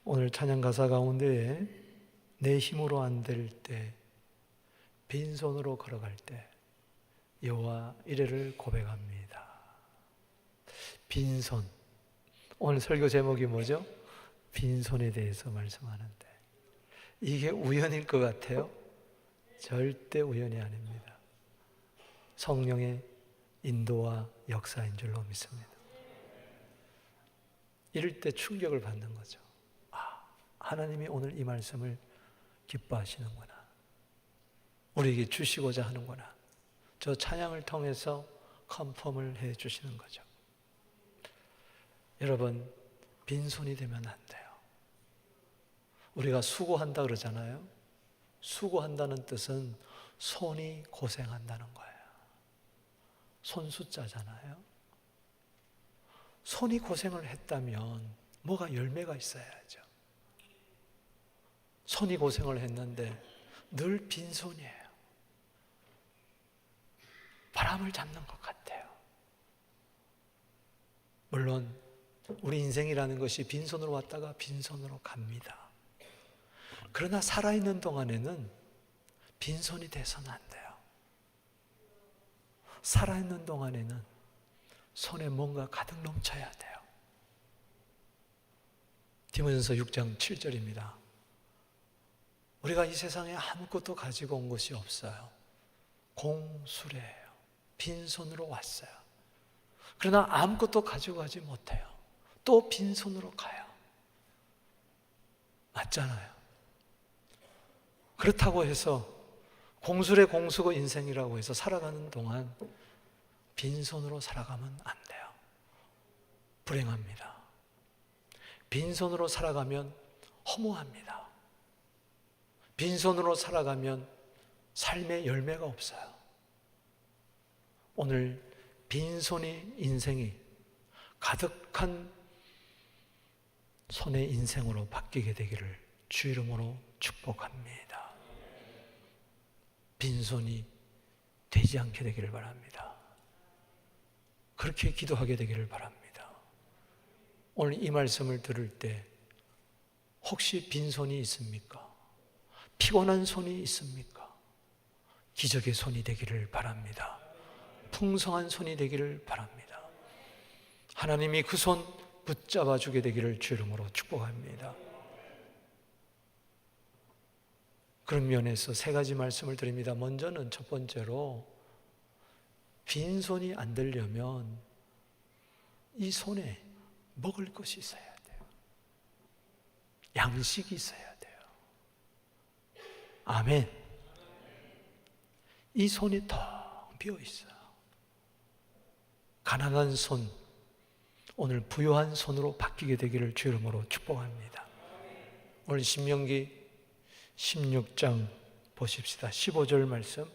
오늘 찬양 가사 가운데 내 힘으로 안 될 때, 빈손으로 걸어갈 때 여호와 이레를 고백합니다. 빈손. 오늘 설교 제목이 뭐죠? 빈손에 대해서 말씀하는데, 이게 우연일 것 같아요? 절대 우연이 아닙니다. 성령의 인도와 역사인 줄로 믿습니다. 이럴 때 충격을 받는 거죠. 하나님이 오늘 이 말씀을 기뻐하시는구나, 우리에게 주시고자 하는구나. 저 찬양을 통해서 컨펌을 해 주시는 거죠. 여러분, 빈손이 되면 안 돼요. 우리가 수고한다 그러잖아요. 수고한다는 뜻은 손이 고생한다는 거예요. 손숫자잖아요. 손이 고생을 했다면 뭐가 열매가 있어야죠. 손이 고생을 했는데 늘 빈손이에요. 바람을 잡는 것 같아요. 물론 우리 인생이라는 것이 빈손으로 왔다가 빈손으로 갑니다. 그러나 살아있는 동안에는 빈손이 돼서는 안 돼요. 살아있는 동안에는 손에 뭔가 가득 넘쳐야 돼요. 디모데전서 6장 7절입니다. 우리가 이 세상에 아무것도 가지고 온 것이 없어요. 공수래예요. 빈손으로 왔어요. 그러나 아무것도 가지고 가지 못해요. 또 빈손으로 가요. 맞잖아요. 그렇다고 해서 공수래 공수고 인생이라고 해서 살아가는 동안 빈손으로 살아가면 안 돼요. 불행합니다. 빈손으로 살아가면 허무합니다. 빈손으로 살아가면 삶의 열매가 없어요. 오늘 빈손이 인생이 가득한 손의 인생으로 바뀌게 되기를 주 이름으로 축복합니다. 빈손이 되지 않게 되기를 바랍니다. 그렇게 기도하게 되기를 바랍니다. 오늘 이 말씀을 들을 때 혹시 빈손이 있습니까? 피곤한 손이 있습니까? 기적의 손이 되기를 바랍니다. 풍성한 손이 되기를 바랍니다. 하나님이 그 손 붙잡아 주게 되기를 주 이름으로 축복합니다. 그런 면에서 세 가지 말씀을 드립니다. 먼저는 첫 번째로, 빈손이 안 되려면 이 손에 먹을 것이 있어야 돼요. 양식이 있어야 돼요. 아멘. 이 손이 텅 비어 있어요. 가난한 손, 오늘 부유한 손으로 바뀌게 되기를 주 이름으로 축복합니다. 오늘 신명기 16장 보십시다. 15절 말씀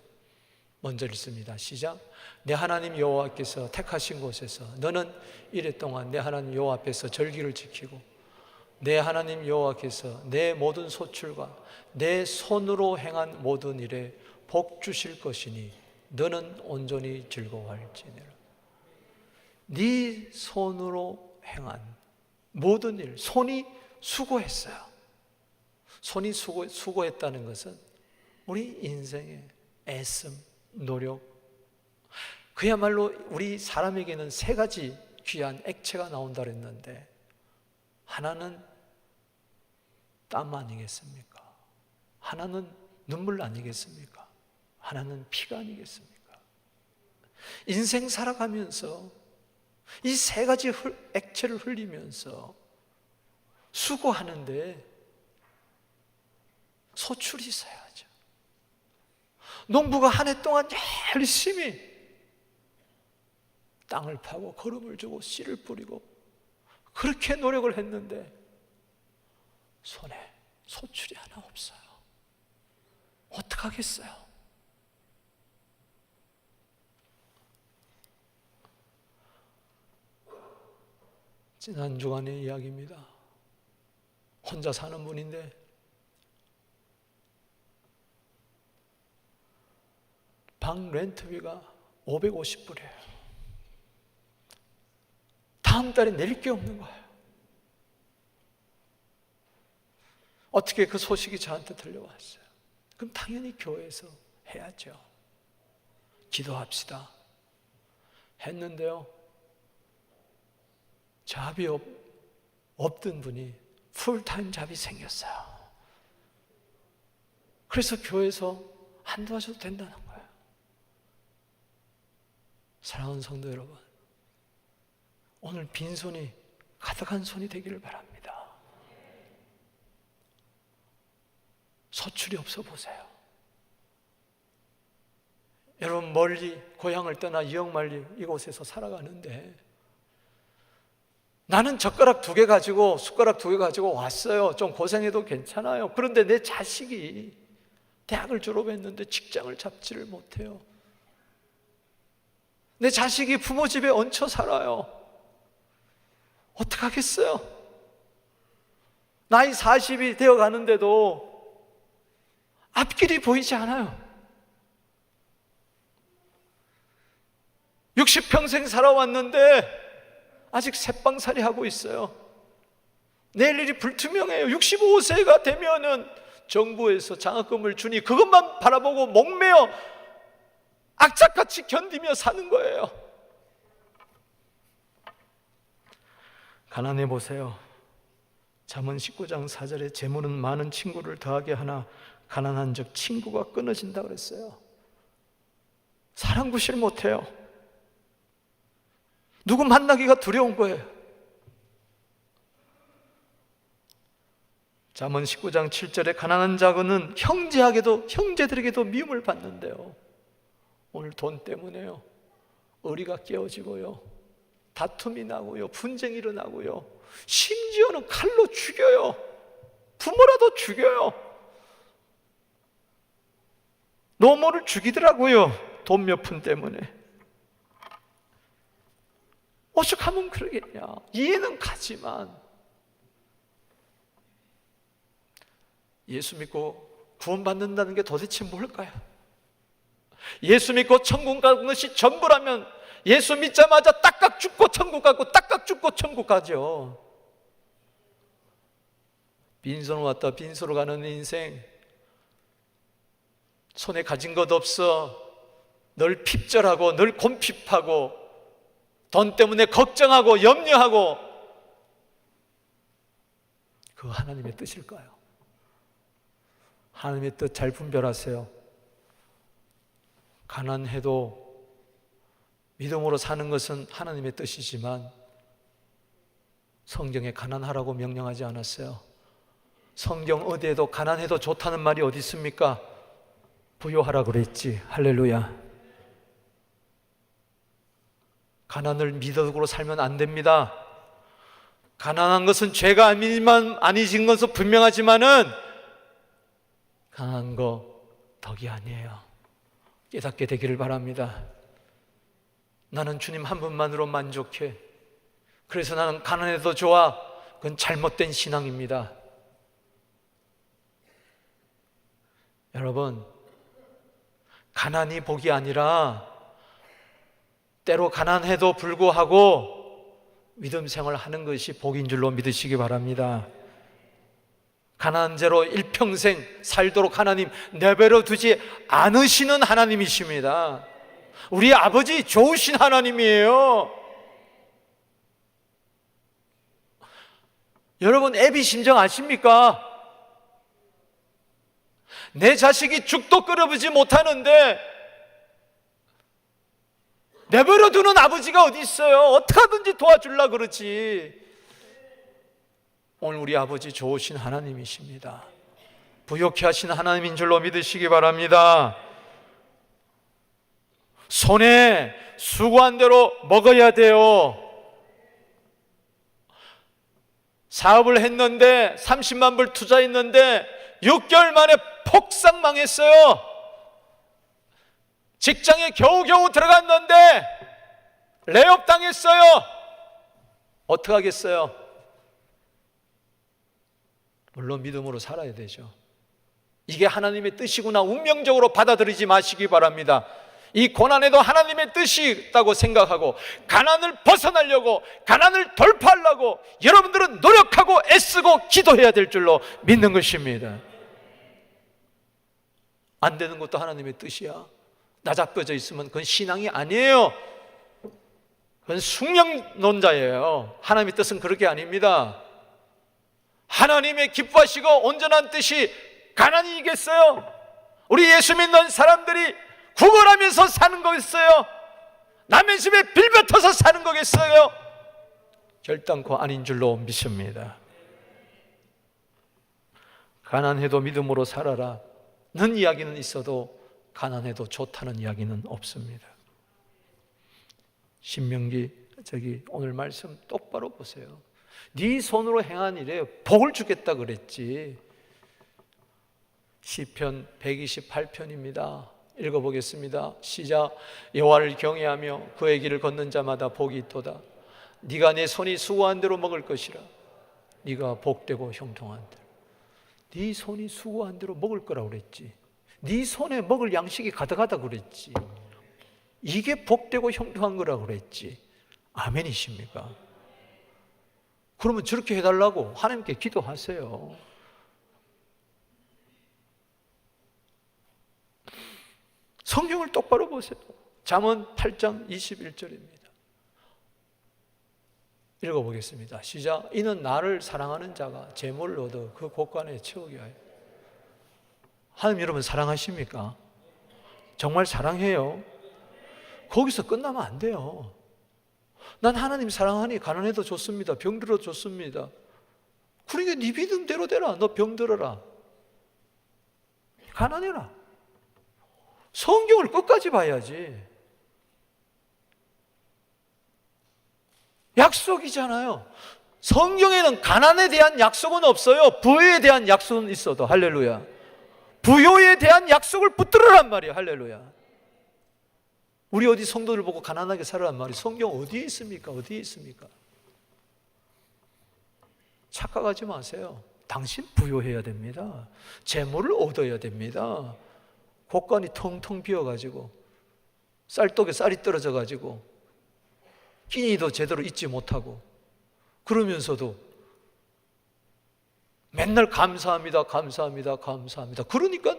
먼저 읽습니다. 시작. 내 하나님 여호와께서 택하신 곳에서 너는 이래 동안 내 하나님 여호와 앞에서 절기를 지키고 내 하나님 여호와께서 내 모든 소출과 내 손으로 행한 모든 일에 복 주실 것이니 너는 온전히 즐거워할지니라. 네 손으로 행한 모든 일, 손이 수고했어요. 손이 수고했다는 것은 우리 인생의 애씀, 노력, 그야말로 우리 사람에게는 세 가지 귀한 액체가 나온다 그랬는데, 하나는 땀 아니겠습니까? 하나는 눈물 아니겠습니까? 하나는 피가 아니겠습니까? 인생 살아가면서 이 세 가지 액체를 흘리면서 수고하는데 소출이 있어야죠. 농부가 한 해 동안 열심히 땅을 파고 거름을 주고 씨를 뿌리고 그렇게 노력을 했는데 손에 소출이 하나 없어요. 어떡하겠어요? 지난 주간의 이야기입니다. 혼자 사는 분인데 방 렌트비가 550불이에요. 다음 달에 낼 게 없는 거예요. 어떻게 그 소식이 저한테 들려왔어요? 그럼 당연히 교회에서 해야죠. 기도합시다. 했는데요, 잡이 없던 분이 풀타임 잡이 생겼어요. 그래서 교회에서 안 도와줘도 된다는 거예요. 사랑하는 성도 여러분, 오늘 빈손이 가득한 손이 되기를 바랍니다. 소출이 없어 보세요. 여러분, 멀리 고향을 떠나 이역만리 이곳에서 살아가는데 나는 젓가락 2개 가지고 숟가락 2개 가지고 왔어요. 좀 고생해도 괜찮아요. 그런데 내 자식이 대학을 졸업했는데 직장을 잡지를 못해요. 내 자식이 부모 집에 얹혀 살아요. 어떡하겠어요? 나이 40이 되어 가는데도 앞길이 보이지 않아요. 60평생 살아왔는데 아직 새빵살이 하고 있어요. 내일 일이 불투명해요. 65세가 되면은 정부에서 장학금을 주니 그것만 바라보고 목매어 악착같이 견디며 사는 거예요. 가난해 보세요. 잠언 19장 4절에 재물은 많은 친구를 더하게 하나 가난한 적 친구가 끊어진다 그랬어요. 사랑 구실 못해요. 누구 만나기가 두려운 거예요. 잠언 19장 7절에 가난한 자는 형제들에게도 미움을 받는데요. 오늘 돈 때문에요, 의리가 깨어지고요, 다툼이 나고요, 분쟁이 일어나고요, 심지어는 칼로 죽여요. 부모라도 죽여요. 노모를 죽이더라고요, 돈 몇 푼 때문에. 오죽하면 그러겠냐. 이해는 가지만 예수 믿고 구원받는다는 게 도대체 뭘까요? 예수 믿고 천국 가는 것이 전부라면 예수 믿자마자 딱딱 죽고 천국 가고 딱딱 죽고 천국 가죠. 빈손 왔다 빈손으로 가는 인생, 손에 가진 것 없어 늘 핍절하고 늘 곰핍하고 돈 때문에 걱정하고 염려하고, 그 하나님의 뜻일까요? 하나님의 뜻 잘 분별하세요. 가난해도 믿음으로 사는 것은 하나님의 뜻이지만 성경에 가난하라고 명령하지 않았어요. 성경 어디에도 가난해도 좋다는 말이 어디 있습니까? 부요하라고 그랬지. 할렐루야. 가난을 미덕으로 살면 안 됩니다. 가난한 것은 죄가 아니진 것은 분명하지만은 가난한 거 덕이 아니에요. 깨닫게 되기를 바랍니다. 나는 주님 한 분만으로 만족해. 그래서 나는 가난해도 좋아. 그건 잘못된 신앙입니다. 여러분, 가난이 복이 아니라 때로 가난해도 불구하고 믿음 생활을 하는 것이 복인 줄로 믿으시기 바랍니다. 가난한 죄로 일평생 살도록 하나님 내버려 두지 않으시는 하나님이십니다. 우리 아버지 좋으신 하나님이에요. 여러분, 애비 심정 아십니까? 내 자식이 죽도 끓여보지 못하는데 내버려 두는 아버지가 어디 있어요? 어떻게 하든지 도와주려고 그러지. 오늘 우리 아버지 좋으신 하나님이십니다. 부욕케 하신 하나님인 줄로 믿으시기 바랍니다. 손에 수고한 대로 먹어야 돼요. 사업을 했는데 30만 불 투자했는데 6개월 만에 폭삭 망했어요. 직장에 겨우겨우 들어갔는데 레이업 당했어요. 어떻게 하겠어요? 물론 믿음으로 살아야 되죠. 이게 하나님의 뜻이구나 운명적으로 받아들이지 마시기 바랍니다. 이 고난에도 하나님의 뜻이 있다고 생각하고 가난을 벗어나려고, 가난을 돌파하려고 여러분들은 노력하고 애쓰고 기도해야 될 줄로 믿는 것입니다. 안 되는 것도 하나님의 뜻이야. 나잡혀져 있으면 그건 신앙이 아니에요. 그건 숙명론자예요. 하나님의 뜻은 그렇게 아닙니다. 하나님의 기뻐하시고 온전한 뜻이 가난이겠어요? 우리 예수 믿는 사람들이 구걸하면서 사는 거겠어요? 남의 집에 빌벼터서 사는 거겠어요? 결단코 아닌 줄로 믿습니다. 가난해도 믿음으로 살아라 는 이야기는 있어도 가난해도 좋다는 이야기는 없습니다. 신명기 오늘 말씀 똑바로 보세요. 네 손으로 행한 일에 복을 주겠다 그랬지. 시편 128편입니다. 읽어보겠습니다. 시작. 여호와를 경외하며 그의 길을 걷는 자마다 복이 있도다. 네가 내 손이 수고한 대로 먹을 것이라. 네가 복되고 형통한 대로. 네 손이 수고한 대로 먹을 거라고 그랬지. 네 손에 먹을 양식이 가득하다 그랬지. 이게 복되고 형통한 거라고 그랬지. 아멘이십니까? 그러면 저렇게 해달라고 하나님께 기도하세요. 성경을 똑바로 보세요. 잠언 8장 21절입니다. 읽어보겠습니다. 시작. 이는 나를 사랑하는 자가 재물을 얻어 그 곳간에 채우게 하여. 하나님 여러분 사랑하십니까? 정말 사랑해요. 거기서 끝나면 안 돼요. 난 하나님 사랑하니 가난해도 좋습니다. 병들어도 좋습니다. 그러니까 네 믿음대로 되라. 너 병들어라. 가난해라. 성경을 끝까지 봐야지. 약속이잖아요. 성경에는 가난에 대한 약속은 없어요. 부여에 대한 약속은 있어도. 할렐루야. 부여에 대한 약속을 붙들으란 말이에요. 할렐루야. 우리 어디 성도들 보고 가난하게 살으란 말이 성경 어디에 있습니까? 어디에 있습니까? 착각하지 마세요. 당신 부여해야 됩니다. 재물을 얻어야 됩니다. 곳간이 텅텅 비어가지고 쌀떡에 쌀이 떨어져가지고 끼니도 제대로 잊지 못하고 그러면서도 맨날 감사합니다, 감사합니다, 감사합니다. 그러니까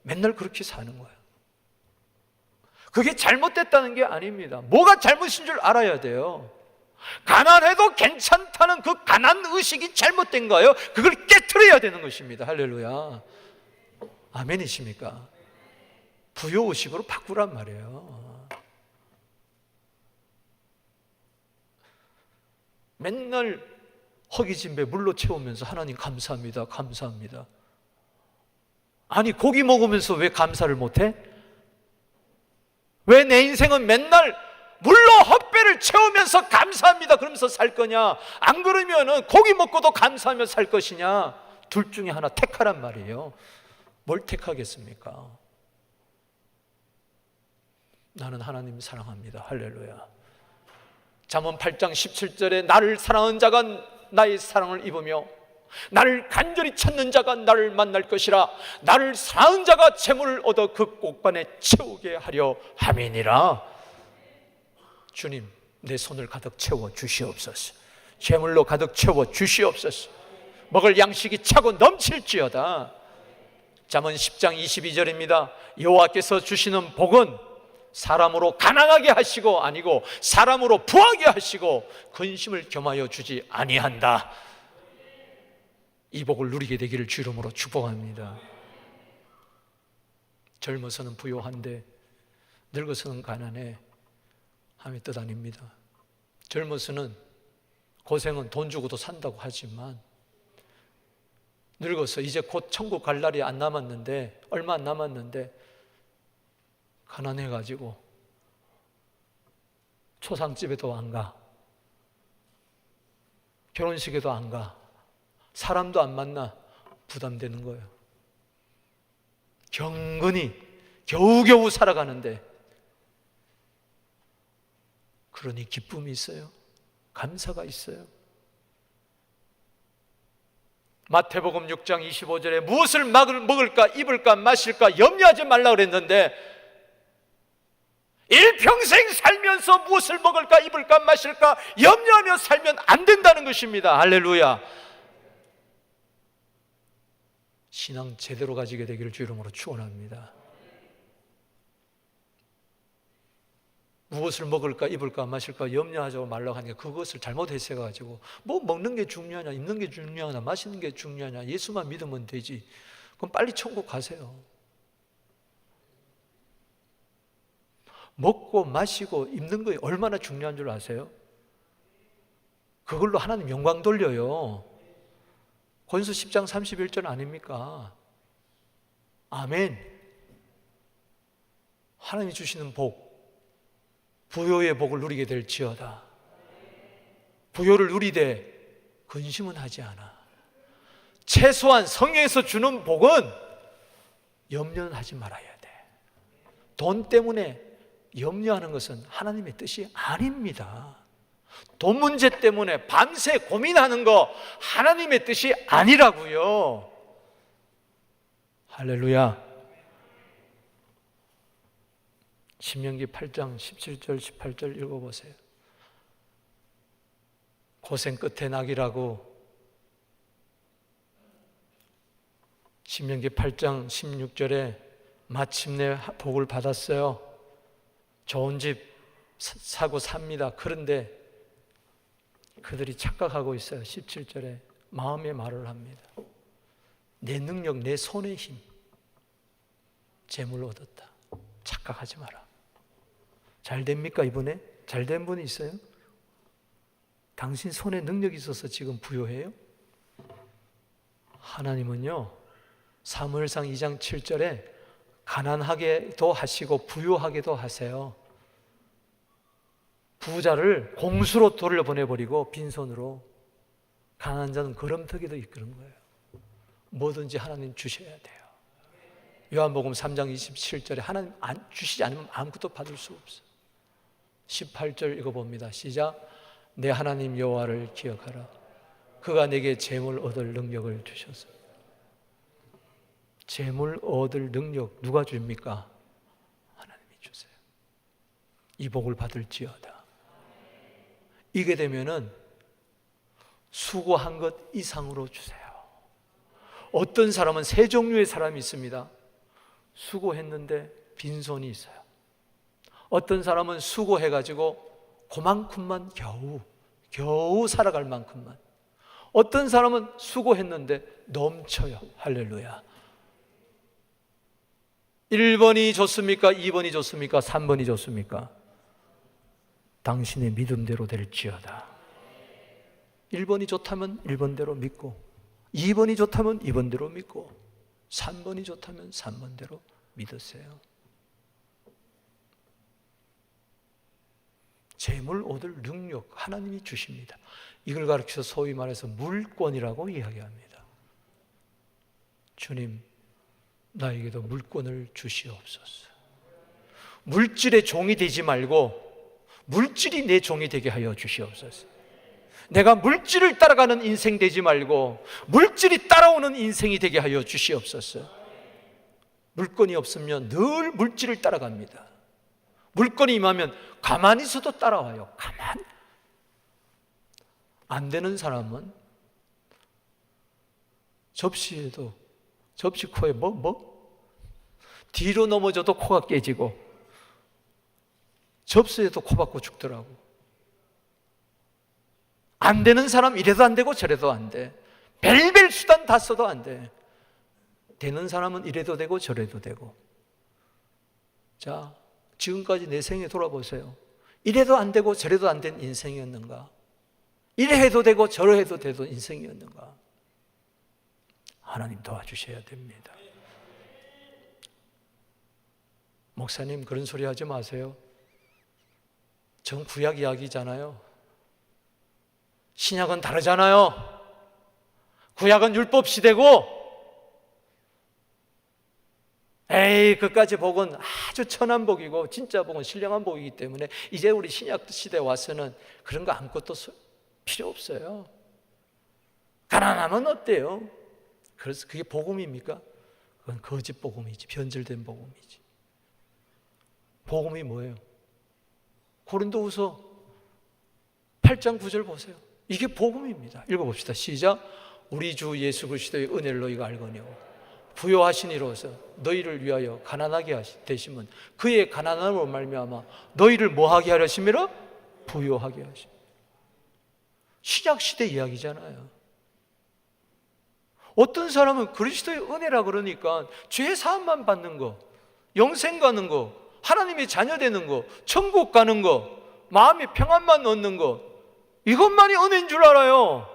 맨날 그렇게 사는 거예요. 그게 잘못됐다는 게 아닙니다. 뭐가 잘못인 줄 알아야 돼요. 가난해도 괜찮다는 그 가난 의식이 잘못된 거예요. 그걸 깨트려야 되는 것입니다. 할렐루야. 아멘이십니까? 부여 의식으로 바꾸란 말이에요. 맨날 허기진 배 물로 채우면서 하나님 감사합니다, 감사합니다. 아니 고기 먹으면서 왜 감사를 못해? 왜 내 인생은 맨날 물로 헛배를 채우면서 감사합니다 그러면서 살 거냐? 안 그러면은 고기 먹고도 감사하며 살 것이냐? 둘 중에 하나 택하란 말이에요. 뭘 택하겠습니까? 나는 하나님 사랑합니다. 할렐루야. 잠언 8장 17절에 나를 사랑하는 자가 나의 사랑을 입으며 나를 간절히 찾는 자가 나를 만날 것이라. 나를 사랑하는 자가 재물을 얻어 그 곳간에 채우게 하려 함이니라. 주님, 내 손을 가득 채워 주시옵소서. 재물로 가득 채워 주시옵소서. 먹을 양식이 차고 넘칠지어다. 잠언 10장 22절입니다. 여호와께서 주시는 복은 사람으로 가난하게 하시고 아니고 사람으로 부하게 하시고 근심을 겸하여 주지 아니한다. 이 복을 누리게 되기를 주 이름으로 축복합니다. 젊어서는 부요한데 늙어서는 가난해 함의 뜻 아닙니다. 젊어서는 고생은 돈 주고도 산다고 하지만 늙어서 이제 곧 천국 갈 날이 안 남았는데 얼마 안 남았는데 가난해가지고 초상집에도 안 가, 결혼식에도 안 가, 사람도 안 만나 부담되는 거예요. 경건히 겨우겨우 살아가는데 그러니 기쁨이 있어요. 감사가 있어요. 마태복음 6장 25절에 무엇을 먹을까 입을까 마실까 염려하지 말라 그랬는데 일평생 살면서 무엇을 먹을까 입을까 마실까 염려하며 살면 안 된다는 것입니다. 할렐루야. 신앙 제대로 가지게 되기를 주 이름으로 축원합니다. 무엇을 먹을까 입을까 마실까 염려하지 말라고 하니까 그것을 잘못 해석해가지고 뭐 먹는 게 중요하냐 입는 게 중요하냐 마시는 게 중요하냐 예수만 믿으면 되지. 그럼 빨리 천국 가세요. 먹고 마시고 입는 거 얼마나 중요한 줄 아세요? 그걸로 하나님 영광 돌려요. 고린도서 10장 31절 아닙니까? 아멘. 하나님이 주시는 복, 부요의 복을 누리게 될지어다. 부요를 누리되 근심은 하지 않아. 최소한 성경에서 주는 복은 염려는 하지 말아야 돼. 돈 때문에 염려하는 것은 하나님의 뜻이 아닙니다. 돈 문제 때문에 밤새 고민하는 거 하나님의 뜻이 아니라고요. 할렐루야. 신명기 8장 17절 18절 읽어보세요. 고생 끝에 낙이라고. 신명기 8장 16절에 마침내 복을 받았어요. 좋은 집 사고 삽니다. 그런데 그들이 착각하고 있어요. 17절에 마음의 말을 합니다. 내 능력, 내 손의 힘, 재물 얻었다. 착각하지 마라. 잘 됩니까 이번에? 잘 된 분이 있어요? 당신 손에 능력이 있어서 지금 부요해요? 하나님은요 사무엘상 2장 7절에 가난하게도 하시고 부유하게도 하세요. 부자를 공수로 돌려보내버리고 빈손으로 가난한 자는 걸음터기도 이끄는 거예요. 뭐든지 하나님 주셔야 돼요. 요한복음 3장 27절에 하나님 주시지 않으면 아무것도 받을 수 없어요. 18절 읽어봅니다. 시작. 내 하나님 여호와를 기억하라. 그가 내게 재물 얻을 능력을 주셨습니다. 재물 얻을 능력 누가 줍니까? 하나님이 주세요. 이 복을 받을지어다. 이게 되면은 수고한 것 이상으로 주세요. 어떤 사람은 세 종류의 사람이 있습니다. 수고했는데 빈손이 있어요. 어떤 사람은 수고해가지고 그만큼만 겨우 살아갈 만큼만. 어떤 사람은 수고했는데 넘쳐요. 할렐루야. 1번이 좋습니까? 2번이 좋습니까? 3번이 좋습니까? 당신의 믿음대로 될지어다. 1번이 좋다면 1번대로 믿고 2번이 좋다면 2번대로 믿고 3번이 좋다면 3번대로 믿으세요. 재물 얻을 능력 하나님이 주십니다. 이걸 가르쳐서 소위 말해서 물권이라고 이야기합니다. 주님, 나에게도 물권을 주시옵소서. 물질의 종이 되지 말고 물질이 내 종이 되게 하여 주시옵소서. 내가 물질을 따라가는 인생 되지 말고 물질이 따라오는 인생이 되게 하여 주시옵소서. 물건이 없으면 늘 물질을 따라갑니다. 물건이 임하면 가만히 있어도 따라와요. 가만. 안 되는 사람은 접시에도 접시 코에 뒤로 넘어져도 코가 깨지고 접시에도 코 박고 죽더라고. 안 되는 사람 이래도 안 되고 저래도 안 돼. 별별 수단 다 써도 안 돼. 되는 사람은 이래도 되고 저래도 되고. 자, 지금까지 내 생에 돌아보세요. 이래도 안 되고 저래도 안 된 인생이었는가? 이래 해도 되고 저래 해도 되던 인생이었는가? 하나님 도와주셔야 됩니다. 목사님 그런 소리 하지 마세요. 전 구약 이야기잖아요. 신약은 다르잖아요. 구약은 율법 시대고 그까지 복은 아주 천한 복이고 진짜 복은 신령한 복이기 때문에 이제 우리 신약 시대에 와서는 그런 거 아무것도 필요 없어요. 가난하면 어때요? 그래서 그게 복음입니까? 그건 거짓 복음이지. 변질된 복음이지. 복음이 뭐예요? 고린도후서 8장 9절 보세요. 이게 복음입니다. 읽어봅시다. 시작. 우리 주 예수 그리스도의 은혜를 너희가 알거니와 부요하신 이로서 너희를 위하여 가난하게 되심은 그의 가난함으로 말미암아 너희를 뭐하게 하려심이라? 부요하게 하심. 신약시대 이야기잖아요. 어떤 사람은 그리스도의 은혜라 그러니까 죄 사함만 받는 거, 영생 가는 거, 하나님의 자녀 되는 거, 천국 가는 거, 마음의 평안만 얻는 거, 이것만이 은혜인 줄 알아요.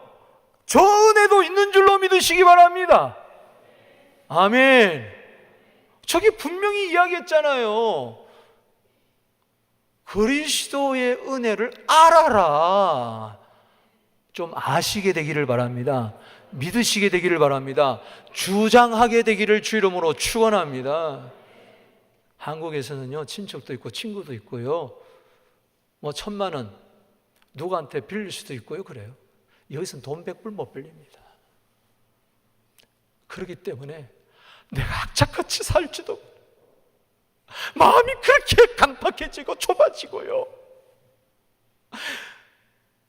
저 은혜도 있는 줄로 믿으시기 바랍니다. 아멘. 저기 분명히 이야기했잖아요. 그리스도의 은혜를 알아라. 좀 아시게 되기를 바랍니다. 믿으시게 되기를 바랍니다. 주장하게 되기를 주 이름으로 축원합니다. 한국에서는요, 친척도 있고 친구도 있고요, 뭐 1,000만 원 누구한테 빌릴 수도 있고요, 그래요. 여기서는 돈 100불 못 빌립니다. 그렇기 때문에 내가 악착같이 살지도 마음이 그렇게 강팍해지고 좁아지고요.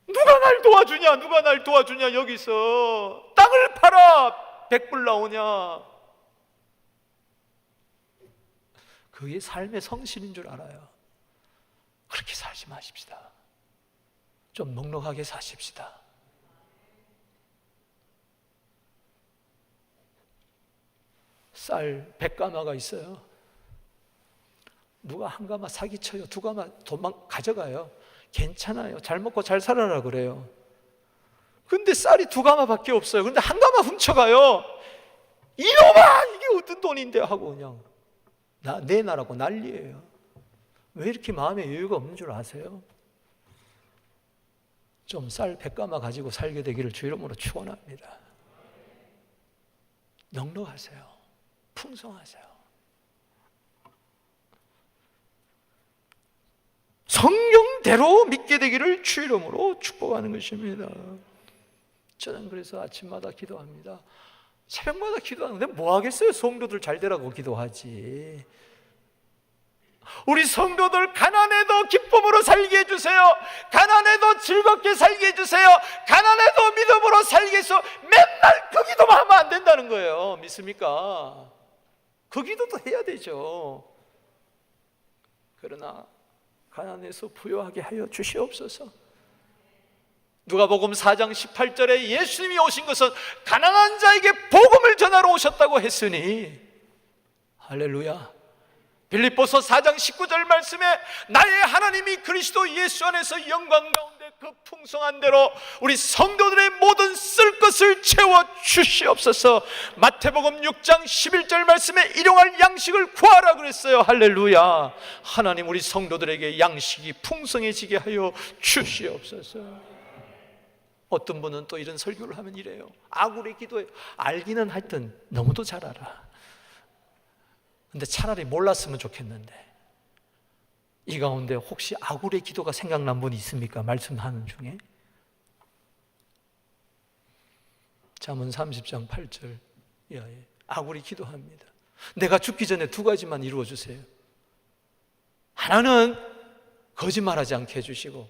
누가 날 도와주냐, 누가 날 도와주냐, 여기서 땅을 팔아 100불 나오냐. 그게 삶의 성실인 줄 알아요. 그렇게 살지 마십시다. 좀 넉넉하게 사십시다. 쌀 100가마가 있어요. 누가 한 가마 사기쳐요. 2가마 도망 가져가요. 괜찮아요. 잘 먹고 잘 살아라 그래요. 근데 쌀이 2가마밖에 없어요. 근데 한 가마 훔쳐가요. 이놈아, 이게 어떤 돈인데 하고 그냥 내놔라고 난리예요. 왜 이렇게 마음에 여유가 없는 줄 아세요? 좀 쌀 100가마 가지고 살게 되기를 주 이름으로 축원합니다. 넉넉하세요. 풍성하세요. 성경대로 믿게 되기를 주 이름으로 축복하는 것입니다. 저는 그래서 아침마다 기도합니다. 새벽마다 기도하는데 뭐 하겠어요? 성도들 잘 되라고 기도하지. 우리 성도들 가난해도 기쁨으로 살게 해주세요. 가난해도 즐겁게 살게 해주세요. 가난해도 믿음으로 살게 해서 맨날 그 기도만 하면 안 된다는 거예요. 믿습니까? 그 기도도 해야 되죠. 그러나 가난해서 부유하게 하여 주시옵소서. 누가복음 4장 18절에 예수님이 오신 것은 가난한 자에게 복음을 전하러 오셨다고 했으니, 할렐루야. 빌립보서 4장 19절 말씀에 나의 하나님이 그리스도 예수 안에서 영광 가운데 그 풍성한 대로 우리 성도들의 모든 쓸 것을 채워 주시옵소서. 마태복음 6장 11절 말씀에 일용할 양식을 구하라 그랬어요. 할렐루야. 하나님 우리 성도들에게 양식이 풍성해지게 하여 주시옵소서. 어떤 분은 또 이런 설교를 하면 이래요. 아굴의 기도에 알기는 하여튼 너무도 잘 알아. 근데 차라리 몰랐으면 좋겠는데, 이 가운데 혹시 아굴의 기도가 생각난 분이 있습니까? 말씀하는 중에. 잠언 30장 8절 이하에 아굴이 기도합니다. 내가 죽기 전에 2가지만 이루어 주세요. 하나는 거짓말하지 않게 해주시고,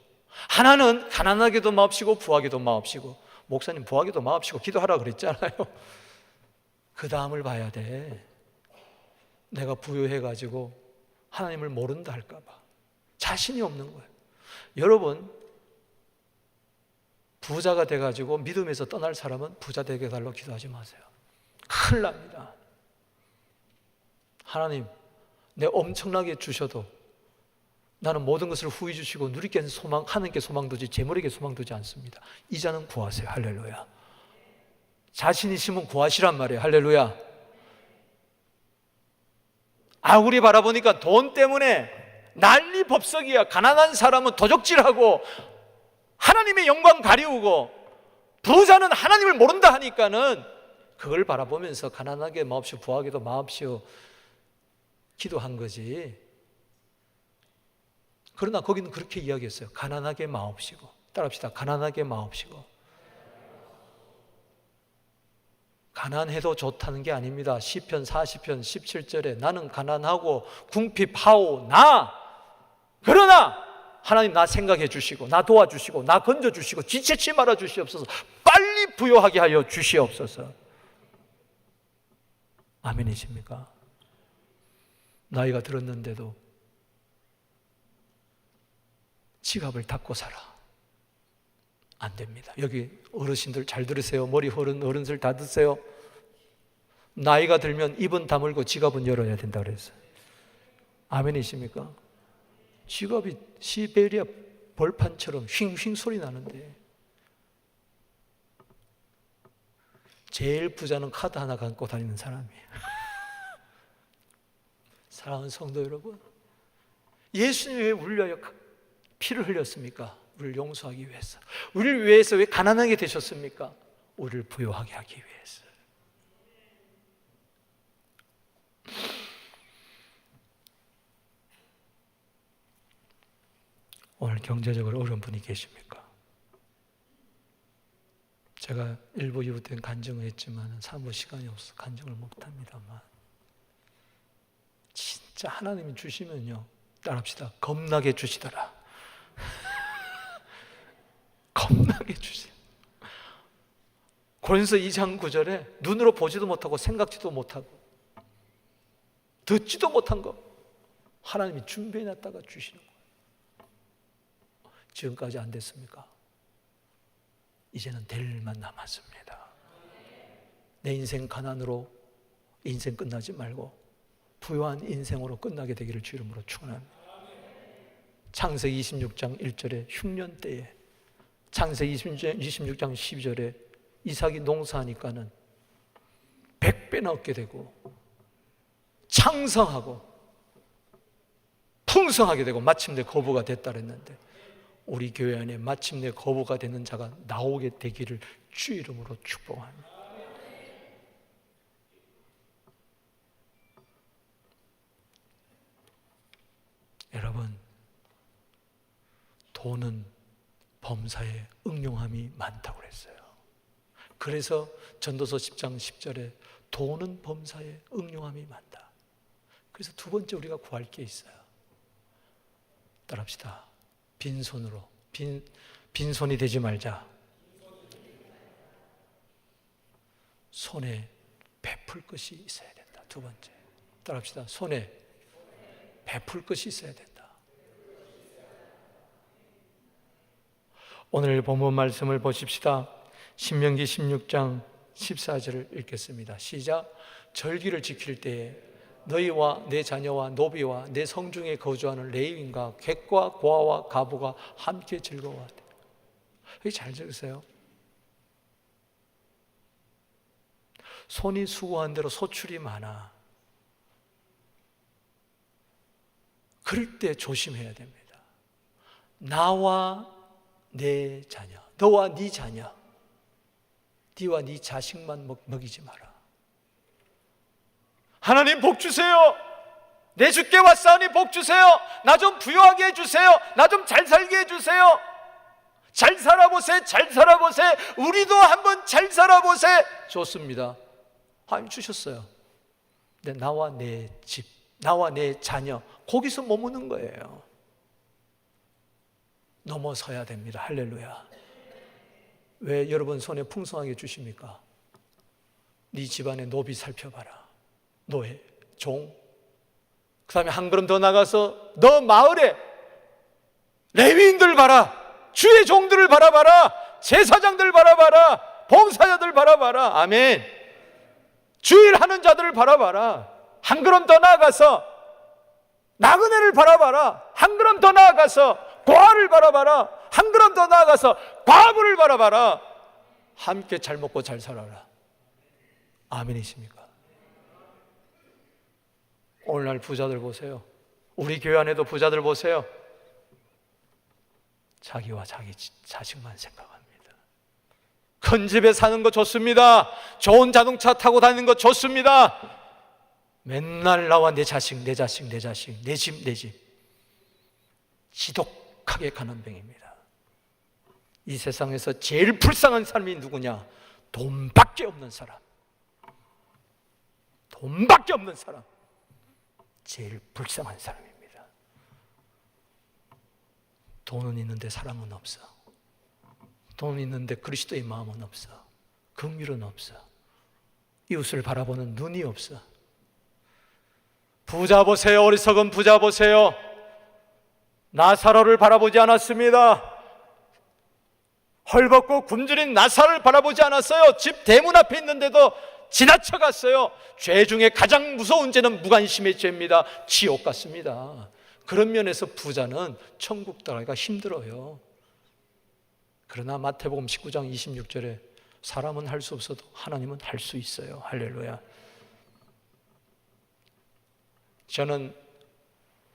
하나는 가난하게도 마옵시고 부하게도 마옵시고. 목사님 부하게도 마옵시고 기도하라 그랬잖아요. 그 다음을 봐야 돼. 내가 부유해가지고 하나님을 모른다 할까 봐 자신이 없는 거예요. 여러분, 부자가 돼가지고 믿음에서 떠날 사람은 부자 되게 달라고 기도하지 마세요. 큰일 납니다. 하나님, 내 엄청나게 주셔도 나는 모든 것을 후히 주시고 누리게 하는 게 소망 두지 재물에게 소망 두지 않습니다. 이자는 구하세요. 할렐루야. 자신 있으면 구하시란 말이에요. 할렐루야. 아굴이 바라보니까 돈 때문에 난리 법석이야. 가난한 사람은 도적질하고 하나님의 영광 가리우고, 부자는 하나님을 모른다 하니까는 그걸 바라보면서 가난하게 마옵시오 부하게도 마옵시오 기도한 거지. 그러나 거기는 그렇게 이야기했어요. 가난하게 마옵시고. 따라합시다. 가난하게 마옵시고. 가난해도 좋다는 게 아닙니다. 시편 40편 17절에 나는 가난하고 궁핍하오나 그러나 하나님 나 생각해 주시고 나 도와주시고 나 건져주시고 지체치 말아 주시옵소서. 빨리 부요하게 하여 주시옵소서. 아멘이십니까? 나이가 들었는데도 지갑을 닫고 살아. 안 됩니다. 여기 어르신들 잘 들으세요. 머리 흐른 어른들 다 드세요. 나이가 들면 입은 다물고 지갑은 열어야 된다 그랬어요. 아멘이십니까? 지갑이 시베리아 벌판처럼 휭휭 소리 나는데 제일 부자는 카드 하나 갖고 다니는 사람이에요. 사랑하는 성도 여러분, 예수님이 왜 우리를 위하여 피를 흘렸습니까? 우리를 용서하기 위해서. 우리를 위해서 왜 가난하게 되셨습니까? 우리를 부요하게 하기 위해서. 오늘 경제적으로 어려운 분이 계십니까? 제가 1부, 2부 때는 간증을 했지만 3부 시간이 없어서 간증을 못합니다만 진짜 하나님이 주시면요, 따라합시다. 겁나게 주시더라. 겁나게 주세요. 고린도서 2장 9절에 눈으로 보지도 못하고 생각지도 못하고 듣지도 못한 거 하나님이 준비해놨다가 주시는 거예요. 지금까지 안 됐습니까? 이제는 될 일만 남았습니다. 내 인생 가난으로 인생 끝나지 말고 부유한 인생으로 끝나게 되기를 주 이름으로 축원합니다. 창세기 26장 1절에 흉년 때에, 창세기 26장 12절에 이삭이 농사하니까는 100배나 얻게 되고 창성하고 풍성하게 되고 마침내 거부가 됐다 그랬는데, 우리 교회 안에 마침내 거부가 되는 자가 나오게 되기를 주 이름으로 축복합니다. 여러분, 돈은 범사에 응용함이 많다고 그랬어요. 그래서 전도서 10장 10절에 돈은 범사에 응용함이 많다. 그래서 두 번째 우리가 구할 게 있어요. 따라합시다. 빈손으로, 빈손이 되지 말자. 손에 베풀 것이 있어야 된다. 두 번째. 따라합시다. 손에 베풀 것이 있어야 된다. 오늘 본문 말씀을 보십시다. 신명기 16장 14절을 읽겠습니다. 시작. 절기를 지킬 때에 너희와 내 자녀와 노비와 내 성중에 거주하는 레위인과 객과 고아와 가부가 함께 즐거워하되. 여기 잘 들으세요. 손이 수고한 대로 소출이 많아. 그럴 때 조심해야 됩니다. 나와 내 자녀, 너와 네 자녀, 네와 네 자식만 먹이지 마라. 하나님 복 주세요. 내 주께 왔사오니 복 주세요. 나 좀 부유하게 해주세요. 나 좀 잘 살게 해주세요. 잘 살아보세, 잘 살아보세. 우리도 한번 잘 살아보세. 좋습니다. 하나님 주셨어요. 근데 나와 내 집, 나와 내 자녀, 거기서 머무는 거예요. 넘어서야 됩니다. 할렐루야. 왜 여러분 손에 풍성하게 주십니까? 네 집안의 노비 살펴봐라. 노예, 종. 그 다음에 한 걸음 더 나가서 너 마을에 레위인들 봐라. 주의 종들을 바라봐라. 제사장들 바라봐라. 봉사자들 바라봐라. 아멘. 주일하는 자들을 바라봐라. 한 걸음 더 나아가서 나그네를 바라봐라. 한 걸음 더 나아가서 고아를 바라봐라. 한 걸음 더 나아가서 과부를 바라봐라. 함께 잘 먹고 잘 살아라. 아멘이십니까? 오늘날 부자들 보세요. 우리 교회 안에도 부자들 보세요. 자기와 자기 자식만 생각합니다. 큰 집에 사는 거 좋습니다. 좋은 자동차 타고 다니는 거 좋습니다. 맨날 나와 내 자식, 내 자식, 내 자식, 내 집, 내 집. 지독하게 가난뱅입니다. 이 세상에서 제일 불쌍한 사람이 누구냐? 돈밖에 없는 사람. 돈밖에 없는 사람. 제일 불쌍한 사람입니다. 돈은 있는데 사랑은 없어. 돈은 있는데 그리스도의 마음은 없어. 긍휼은 없어. 이웃을 바라보는 눈이 없어. 부자 보세요. 어리석은 부자 보세요. 나사로를 바라보지 않았습니다. 헐벗고 굶주린 나사로를 바라보지 않았어요. 집 대문 앞에 있는데도 지나쳐갔어요. 죄 중에 가장 무서운 죄는 무관심의 죄입니다. 지옥 같습니다. 그런 면에서 부자는 천국 들어가기가 힘들어요. 그러나 마태복음 19장 26절에 사람은 할 수 없어도 하나님은 할 수 있어요. 할렐루야. 저는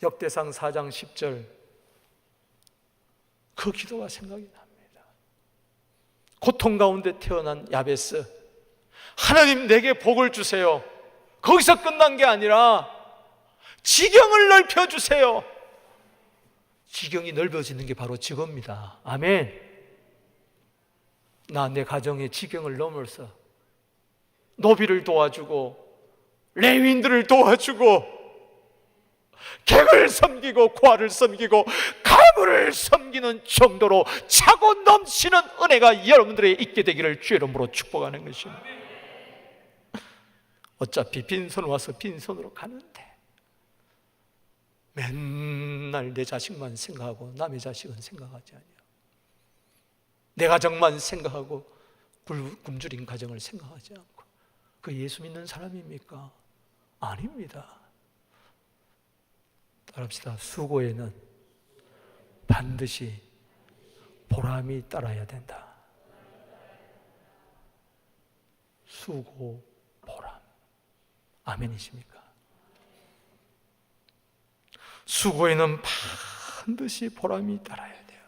역대상 4장 10절 그 기도가 생각이 납니다. 고통 가운데 태어난 야베스, 하나님 내게 복을 주세요. 거기서 끝난 게 아니라 지경을 넓혀주세요. 지경이 넓어지는 게 바로 지금입니다. 아멘. 나 내 가정의 지경을 넘어서 노비를 도와주고 레위인들을 도와주고 객을 섬기고 고아를 섬기고 가물을 섬기는 정도로 차고 넘치는 은혜가 여러분들에게 있게 되기를 주의 이름으로 축복하는 것입니다. 어차피 빈손 와서 빈손으로 가는데 맨날 내 자식만 생각하고 남의 자식은 생각하지 않아요. 내 가정만 생각하고 굶주린 가정을 생각하지 않고 그 예수 믿는 사람입니까? 아닙니다. 따라합시다. 수고에는 반드시 보람이 따라야 된다. 수고, 보람. 아멘이십니까? 수고에는 반드시 보람이 따라야 돼요.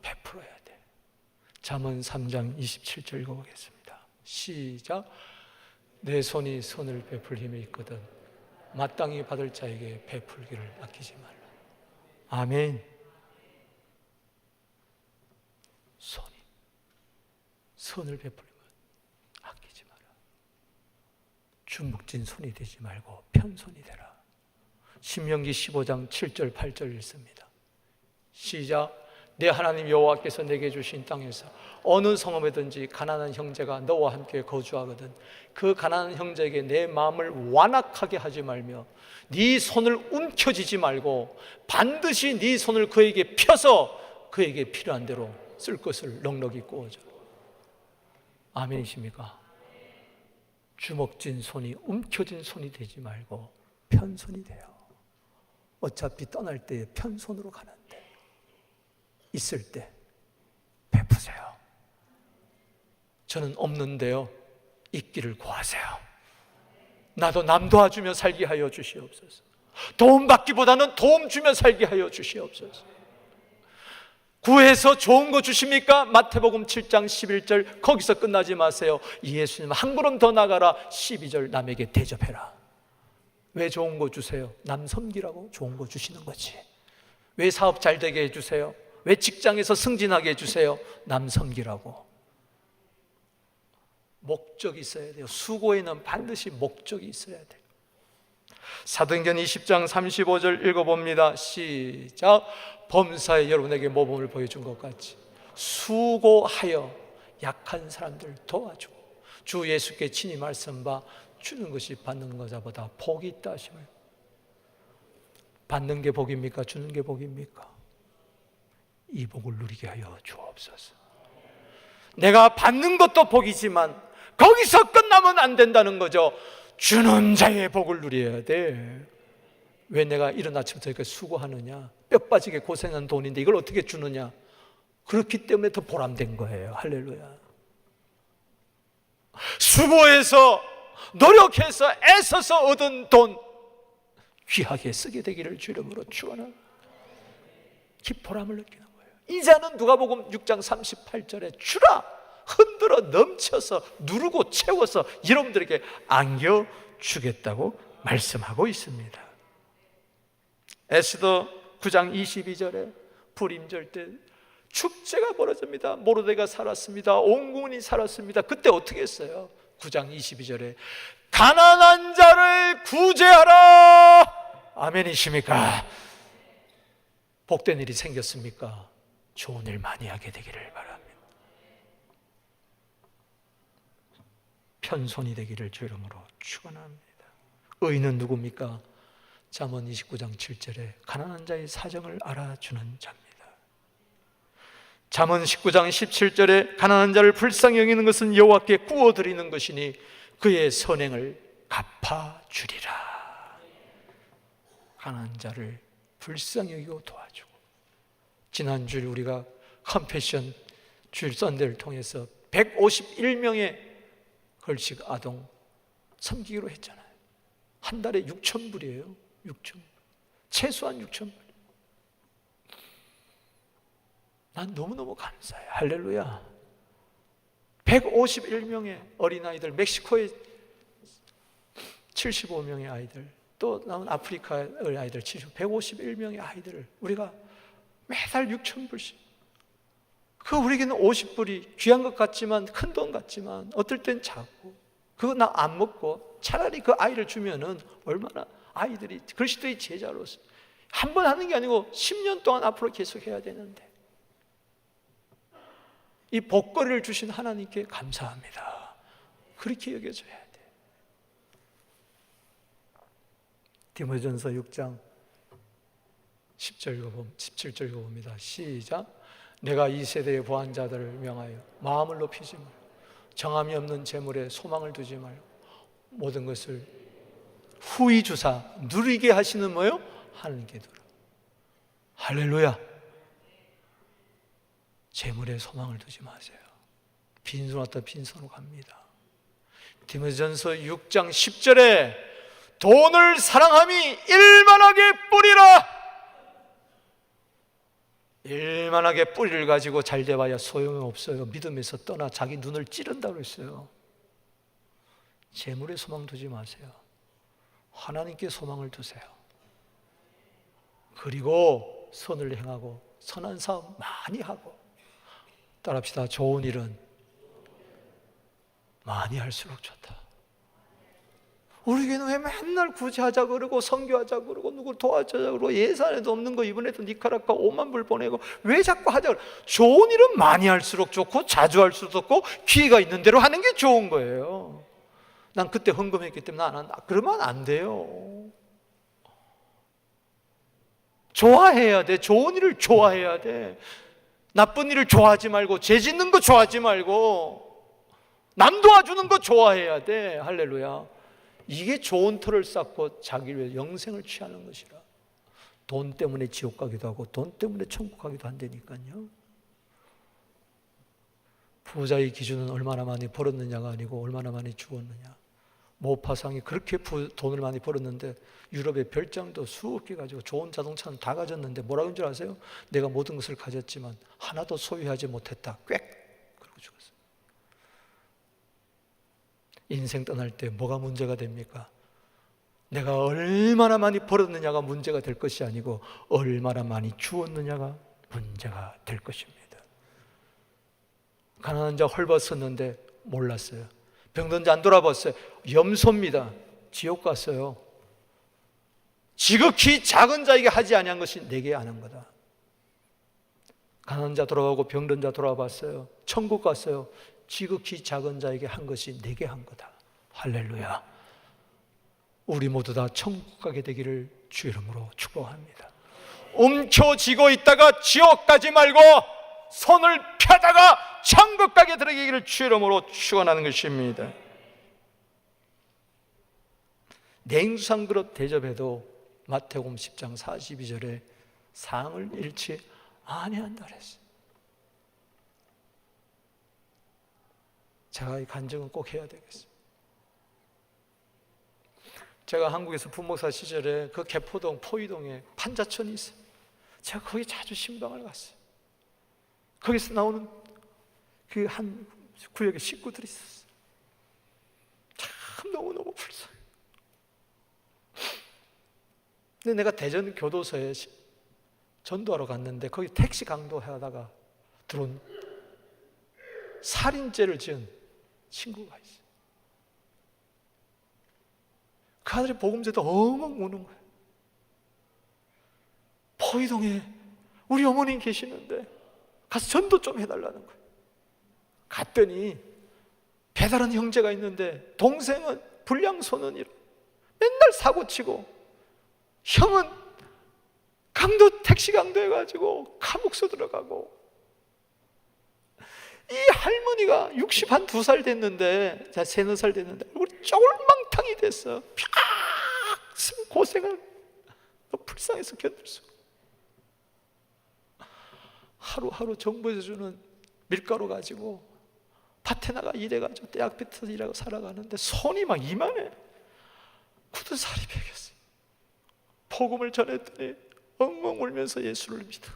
베풀어야 돼. 잠언 3장 27절 읽어보겠습니다. 시작. 내 손이 선을 베풀 힘이 있거든 마땅히 받을 자에게 베풀기를 아끼지 말라. 아멘. 선을 베풀면 아끼지 마라. 주먹진 손이 되지 말고 편손이 되라. 신명기 15장 7절 8절 읽습니다. 시작. 내 하나님 여호와께서 내게 주신 땅에서 어느 성읍에든지 가난한 형제가 너와 함께 거주하거든 그 가난한 형제에게 내 마음을 완악하게 하지 말며 네 손을 움켜쥐지 말고 반드시 네 손을 그에게 펴서 그에게 필요한 대로 쓸 것을 넉넉히 구워줘. 아멘이십니까? 주먹진 손이 움켜진 손이 되지 말고 편손이 돼요. 어차피 떠날 때 편손으로 가는데 있을 때 베푸세요. 저는 없는데요 있기를 구하세요. 나도 남 도와주며 살게 하여 주시옵소서. 도움 받기보다는 도움 주며 살게 하여 주시옵소서. 구해서 좋은 거 주십니까? 마태복음 7장 11절 거기서 끝나지 마세요. 예수님 한 걸음 더 나가라. 12절 남에게 대접해라. 왜 좋은 거 주세요? 남 섬기라고 좋은 거 주시는 거지. 왜 사업 잘 되게 해주세요? 왜 직장에서 승진하게 해주세요? 남 섬기라고. 목적이 있어야 돼요. 수고에는 반드시 목적이 있어야 돼요. 사도행전 20장 35절 읽어봅니다. 시작. 범사에 여러분에게 모범을 보여준 것 같이 수고하여 약한 사람들 도와주고 주 예수께 친히 말씀 봐 주는 것이 받는 것보다 복이 있다 하심을. 받는 게 복입니까? 주는 게 복입니까? 이 복을 누리게 하여 주옵소서. 내가 받는 것도 복이지만 거기서 끝나면 안 된다는 거죠. 주는 자의 복을 누려야 돼. 왜 내가 이른 아침부터 이렇게 수고하느냐? 뼈 빠지게 고생한 돈인데 이걸 어떻게 주느냐? 그렇기 때문에 더 보람된 거예요. 할렐루야. 수고해서 노력해서 애써서 얻은 돈 귀하게 쓰게 되기를 주 이름으로 축원합니다. 기포람을 느끼는 거예요. 이자는 누가복음 6장 38절에 주라 흔들어 넘쳐서 누르고 채워서 여러분들에게 안겨주겠다고 말씀하고 있습니다. 에스더 9장 22절에 불임절 때 축제가 벌어집니다. 모르드가 살았습니다. 온 국민이 살았습니다. 그때 어떻게 했어요? 9장 22절에 가난한 자를 구제하라. 아멘이십니까? 복된 일이 생겼습니까? 좋은 일 많이 하게 되기를 바랍니다. 편손이 되기를 주 이름으로 축원합니다. 의인은 누굽니까? 잠언 29장 7절에 가난한 자의 사정을 알아주는 자입니다. 잠언 19장 17절에 가난한 자를 불쌍히 여기는 것은 여호와께 구워드리는 것이니 그의 선행을 갚아주리라. 가난한 자를 불쌍히 여기고 도와주고, 지난주에 우리가 컴패션 주일 썬데이를 통해서 151명의 걸식 아동 섬기기로 했잖아요. 한 달에 6,000불이에요. 6,000불. 최소한 6,000불. 난 너무너무 감사해. 할렐루야. 151명의 어린아이들, 멕시코의 75명의 아이들, 또 남은 아프리카의 아이들 151명의 아이들을 우리가 매달 6,000불씩, 그 우리에게는 50불이 귀한 것 같지만, 큰 돈 같지만 어떨 땐 작고, 그거 나 안 먹고 차라리 그 아이를 주면은 얼마나 아이들이 그리스도의 제자로서 한 번 하는 게 아니고 10년 동안 앞으로 계속 해야 되는데, 이 복거리를 주신 하나님께 감사합니다. 그렇게 여겨져야 돼. 디모데전서 6장 17절 읽어봅니다. 시작. 내가 이 세대의 보한 자들을 명하여 마음을 높이지 말고 정함이 없는 재물에 소망을 두지 말고 모든 것을 후히 주사 누리게 하시는 뭐요? 하나님께 두라. 할렐루야. 재물에 소망을 두지 마세요. 빈손 왔다 빈손으로 갑니다. 디모데전서 6장 10절에 돈을 사랑함이 일만하게 뿌리라. 일만하게 뿌리를 가지고 잘 돼봐야 소용이 없어요. 믿음에서 떠나 자기 눈을 찌른다고 했어요. 재물에 소망 두지 마세요. 하나님께 소망을 두세요. 그리고 선을 행하고 선한 사업 많이 하고, 따라합시다. 좋은 일은 많이 할수록 좋다. 우리에게는 왜 맨날 구제하자 그러고 선교하자 그러고 누구 도와주자 그러고 예산에도 없는 거 이번에도 니카라과 5만 불 보내고 왜 자꾸 하자 그러고. 좋은 일은 많이 할수록 좋고 자주 할수록 좋고 기회가 있는 대로 하는 게 좋은 거예요. 난 그때 헌금했기 때문에 안 한다. 그러면 안 돼요. 좋아해야 돼. 좋은 일을 좋아해야 돼. 나쁜 일을 좋아하지 말고, 죄 짓는 거 좋아하지 말고, 남 도와주는 거 좋아해야 돼. 할렐루야. 이게 좋은 터를 쌓고 자기를 위해 영생을 취하는 것이라. 돈 때문에 지옥 가기도 하고 돈 때문에 천국 가기도 한다니까요. 부자의 기준은 얼마나 많이 벌었느냐가 아니고 얼마나 많이 주었느냐. 모파상이 그렇게 돈을 많이 벌었는데 유럽의 별장도 수억 개 가지고 좋은 자동차는 다 가졌는데 뭐라고 한 줄 아세요? 내가 모든 것을 가졌지만 하나도 소유하지 못했다. 꽥! 그러고 죽었어요. 인생 떠날 때 뭐가 문제가 됩니까? 내가 얼마나 많이 벌었느냐가 문제가 될 것이 아니고 얼마나 많이 주었느냐가 문제가 될 것입니다. 가난한 자 헐벗었는데 몰랐어요. 병든 자 안 돌아봤어요. 염소입니다. 지옥 갔어요. 지극히 작은 자에게 하지 아니한 것이 내게 아는 거다. 가난한 자 돌아가고 병든 자 돌아봤어요. 천국 갔어요. 지극히 작은 자에게 한 것이 내게 한 거다. 할렐루야. 우리 모두 다 천국 가게 되기를 주 이름으로 축복합니다. 움켜쥐고 있다가 지옥 가지 말고 손을 펴다가 천국 가게 되기를 주 이름으로 축원하는 것입니다. 냉수상 그릇 대접해도 마태복음 10장 42절에 상을 잃지 아니한다 그랬어요. 제가 이 간증은 꼭 해야 되겠어요. 제가 한국에서 부목사 시절에 그 개포동 포이동에 판자촌이 있어요. 제가 거기 자주 신방을 갔어요. 거기서 나오는 그 한 구역의 식구들이 있었어요. 참 너무너무 불쌍해. 근데 내가 대전 교도소에 전도하러 갔는데 거기 택시 강도하다가 들어온 살인죄를 지은 친구가 있어요. 그 아들이 복음제도 엉엉 우는 거예요. 포이동에 우리 어머님 계시는데 가서 전도 좀 해달라는 거예요. 갔더니 배달한 형제가 있는데 동생은 불량소년이라 맨날 사고치고, 형은 택시 강도 해가지고 감옥서 들어가고, 이 할머니가 62살 됐는데, 자 3-4살 됐는데 얼굴이 쫄망탕이 됐어. 평생 고생을 불쌍해서 견딜 수 없어. 하루하루 정부에서 주는 밀가루 가지고 밭에 나가 일해가지고 떼약 뱉어서 일하고 살아가는데 손이 막 이만해. 굳은 살이 배겼어. 복음을 전했더니 엉엉 울면서 예수를 믿어.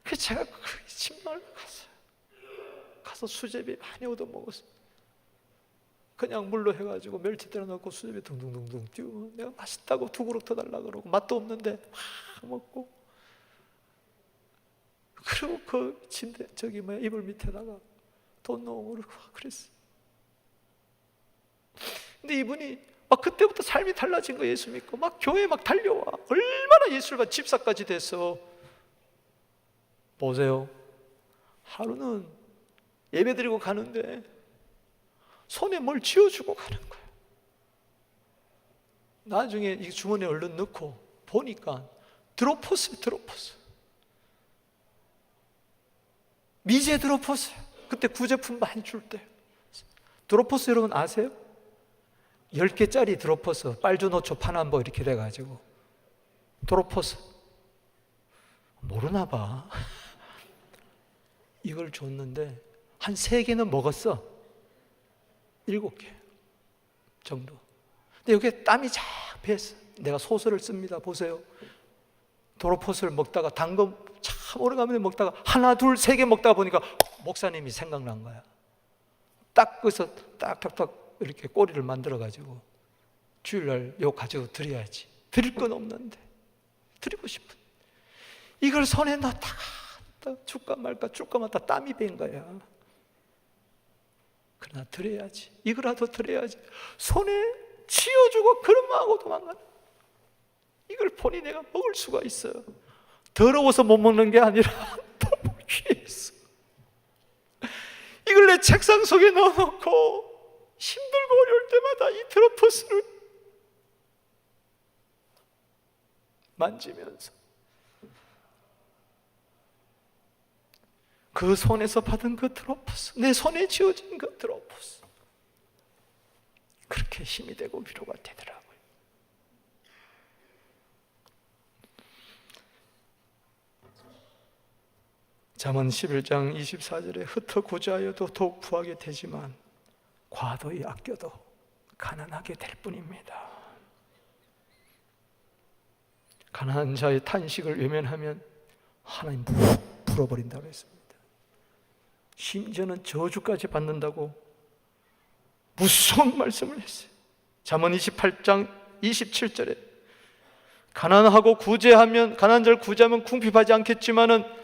그래서 제가 그 집마을 갔어요. 가서 수제비 많이 얻어먹었어요. 그냥 물로 해가지고 멸치 때려 넣고 수제비 둥둥둥둥 띄우면 내가 맛있다고 2그릇 더 달라 그러고, 맛도 없는데 막 먹고, 그리고 그 침대 이불 밑에다가 돈 넣고 그랬어. 근데 이분이 막 그때부터 삶이 달라진 거, 예수 믿고 막 교회 막 달려와. 얼마나 예수를 봐. 집사까지 됐어. 보세요. 하루는 예배 드리고 가는데 손에 뭘 쥐어주고 가는 거예요. 나중에 이 주머니에 얼른 넣고 보니까 드로퍼스. 미제 드로퍼스. 그때 구제품 많이 줄 때. 드로퍼스 여러분 아세요? 10개짜리 드로퍼스, 빨주노초 파남보 이렇게 돼가지고 드로퍼스 모르나 봐. 이걸 줬는데 한 3개는 먹었어. 7개 정도. 근데 여기에 땀이 쫙 배었어. 내가 소설을 씁니다. 보세요. 드로퍼스를 먹다가 당근 참 오래간만에 먹다가 하나, 둘, 3개 먹다가 보니까 목사님이 생각난 거야. 딱 그래서 딱딱딱 이렇게 꼬리를 만들어가지고 주일날 요 가지고 드려야지. 드릴 건 없는데 드리고 싶은, 이걸 손에 넣다가 줄까 말까 땀이 밴 거야. 그러나 드려야지. 이거라도 드려야지. 손에 쥐어주고 그런마하고 도망가는, 이걸 보니 내가 먹을 수가 있어요. 더러워서 못 먹는 게 아니라 너무 귀했어. 이걸 내 책상 속에 넣어놓고 힘들고 어려울 때마다 이 드로퍼스를 만지면서 그 손에서 받은 그 드로퍼스, 내 손에 쥐어진 그 드로퍼스, 그렇게 힘이 되고 위로가 되더라고요. 잠언 11장 24절에 흩어 구제하여도 더욱 부하게 되지만 과도히 아껴도 가난하게 될 뿐입니다. 가난한 자의 탄식을 외면하면 하나님 풀어버린다고 했습니다. 심지어는 저주까지 받는다고 무서운 말씀을 했어요. 잠언 28장 27절에 가난한 자를 구제하면 궁핍하지 않겠지만은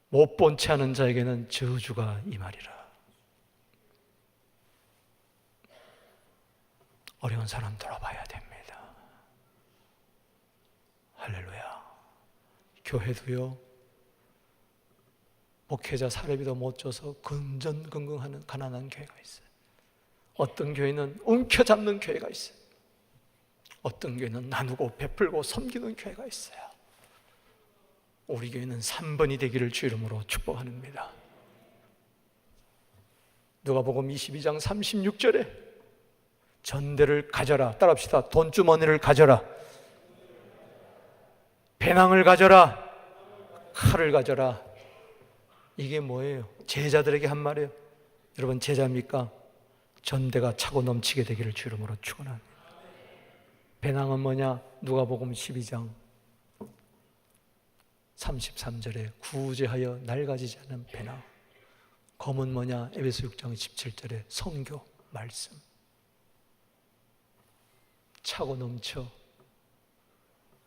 못 본 채 하는 자에게는 저주가 임하리라. 어려운 사람 돌아봐야 됩니다. 할렐루야. 교회도요, 목회자 사례비도 못 줘서 근전긍긍하는 가난한 교회가 있어요. 어떤 교회는 움켜잡는 교회가 있어요. 어떤 교회는 나누고 베풀고 섬기는 교회가 있어요. 우리 교회는 3번이 되기를 주 이름으로 축복합니다. 누가복음 22장 36절에 전대를 가져라. 따라합시다. 돈주머니를 가져라. 배낭을 가져라. 칼을 가져라. 이게 뭐예요? 제자들에게 한 말이에요. 여러분 제자입니까? 전대가 차고 넘치게 되기를 주 이름으로 축원합니다. 배낭은 뭐냐? 누가복음 12장 33절에 구제하여 낡아지지 않은 배낭. 검은 뭐냐? 에베소 6장 17절에 성교 말씀. 차고 넘쳐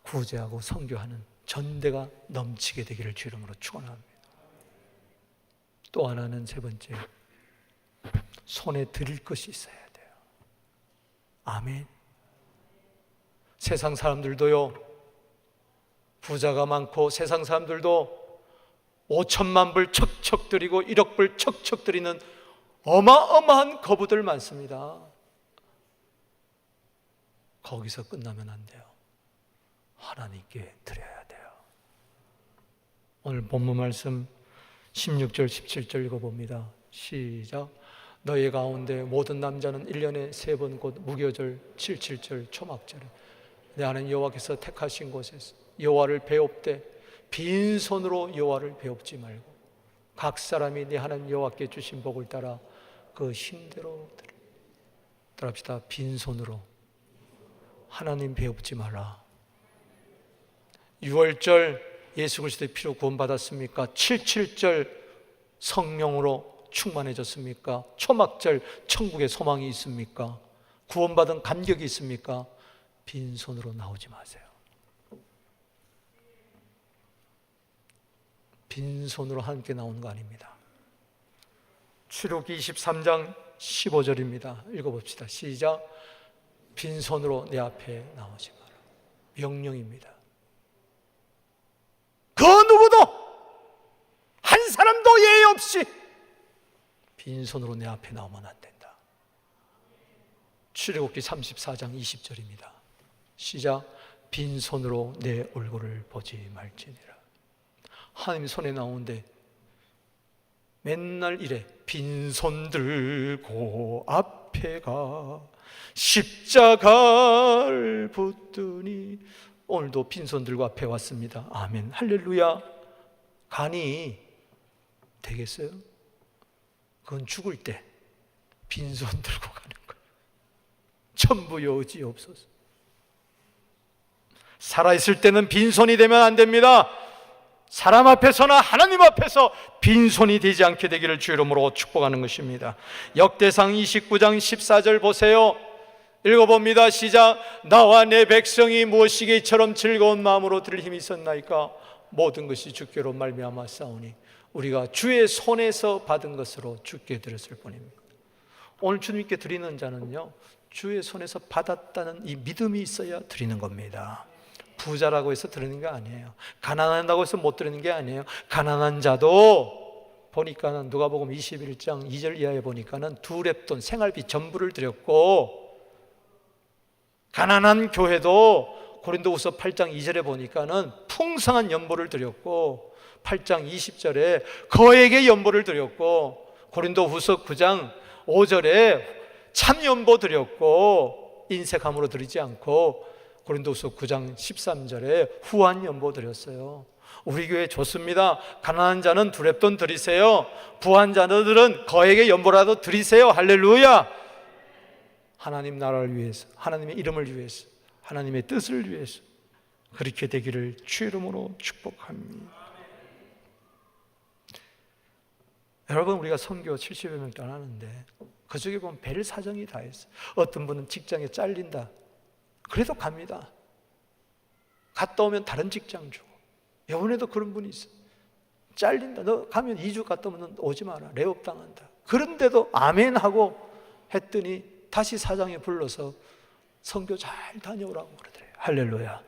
구제하고 성교하는 전대가 넘치게 되기를 주 이름으로 축원합니다. 또 하나는 세 번째, 손에 드릴 것이 있어야 돼요. 아멘. 세상 사람들도요, 부자가 많고 세상 사람들도 5천만 불 척척 드리고 1억 불 척척 드리는 어마어마한 거부들 많습니다. 거기서 끝나면 안 돼요. 하나님께 드려야 돼요. 오늘 본문 말씀 16절 17절 읽어봅니다. 시작. 너희 가운데 모든 남자는 1년에 3번 곧 무교절 77절 초막절에 내 하나님 여호와께서 택하신 곳에서 여호와를 배웁되 빈손으로 여호와를 배웁지 말고 각 사람이 내 하나님 여호와께 주신 복을 따라 그 힘대로 따라합시다. 빈손으로 하나님 배웁지 마라. 6월절 예수 그리스도의 피로 구원받았습니까? 77절 성령으로 충만해졌습니까? 초막절 천국의 소망이 있습니까? 구원받은 감격이 있습니까? 빈손으로 나오지 마세요. 빈손으로 함께 나오는 거 아닙니다. 출애굽기 23장 15절입니다. 읽어봅시다. 시작. 빈손으로 내 앞에 나오지 마라. 명령입니다. 그 누구도 한 사람도 예의 없이 빈손으로 내 앞에 나오면 안 된다. 출애굽기 34장 20절입니다. 시작. 빈손으로 내 얼굴을 보지 말지니라. 하나님 손에 나오는데 맨날 이래. 빈손 들고 앞에 가 십자가를 붙드니. 오늘도 빈손 들고 앞에 왔습니다. 아멘. 할렐루야. 가니 되겠어요? 그건 죽을 때 빈손 들고 가는 거예요. 천부 여지 없어서. 살아있을 때는 빈손이 되면 안 됩니다. 사람 앞에서나 하나님 앞에서 빈손이 되지 않게 되기를 주 이름으로 축복하는 것입니다. 역대상 29장 14절 보세요. 읽어봅니다. 시작. 나와 내 백성이 무엇이게 이처럼 즐거운 마음으로 드릴 힘이 있었나이까? 모든 것이 주께로 말미암아 싸우니 우리가 주의 손에서 받은 것으로 주께 드렸을 뿐입니다. 오늘 주님께 드리는 자는요, 주의 손에서 받았다는 이 믿음이 있어야 드리는 겁니다. 부자라고 해서 드리는 게 아니에요. 가난하다고 해서 못 드리는 게 아니에요. 가난한 자도 보니까는 누가복음 21장 2절 이하에 보니까는 2렙돈 생활비 전부를 드렸고, 가난한 교회도 고린도후서 8장 2절에 보니까는 풍성한 연보를 드렸고, 8장 20절에 거액의 연보를 드렸고, 고린도후서 9장 5절에 참연보 드렸고, 인색함으로 드리지 않고, 고린도후서 9장 13절에 후한 연보 드렸어요. 우리 교회 좋습니다. 가난한 자는 2렙돈 드리세요. 부한 자들은 거액의 연보라도 드리세요. 할렐루야. 하나님 나라를 위해서, 하나님의 이름을 위해서, 하나님의 뜻을 위해서 그렇게 되기를 주 이름으로 축복합니다. 여러분, 우리가 선교 70여 명 떠나는데 그 중에 보면 별 사정이 다 있어요. 어떤 분은 직장에 잘린다. 그래도 갑니다. 갔다 오면 다른 직장 주고. 이번에도 그런 분이 있어요. 잘린다. 너 가면 2주 갔다 오면 오지 마라. 레업 당한다. 그런데도 아멘 하고 했더니 다시 사장이 불러서 선교 잘 다녀오라고 그러더래요. 할렐루야.